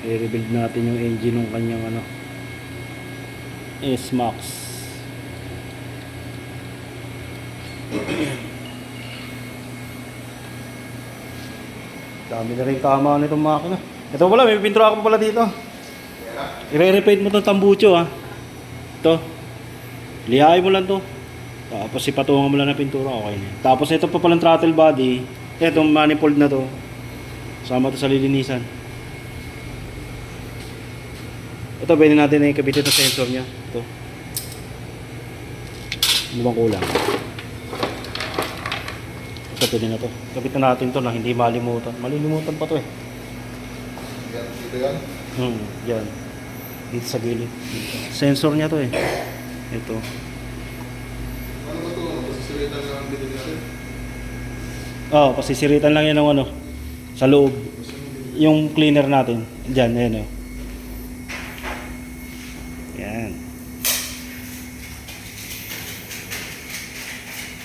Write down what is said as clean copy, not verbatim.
i-rebuild natin yung engine ng kanyang ano, S-Max. Dami na rin kama nitong makina. Ito pala, may pintura ako pala dito. I-repaint mo itong tambucho ha. Ito. Lihain mo lang to. Tapos ipatungan mo lang ng pintura, okay na. Tapos ito pa palang throttle body. Itong manifold na to. Sama to sa lilinisan. Ito, pwede natin na ikabit ito sensor nya. Ito. Ano bang kulang? Ito, pwede na to. Kabitan natin to na hindi malimutan. Malilimutan pa to eh. Dito yan? Yan. Dito sa gilid. Dito. Sensor nya to eh. Ito. Ano ba ito? Pasisiritan lang ang binili natin? Oh, pasisiritan lang yan ng ano. Sa loob. Yung cleaner natin. Diyan, ayan oh. Yan.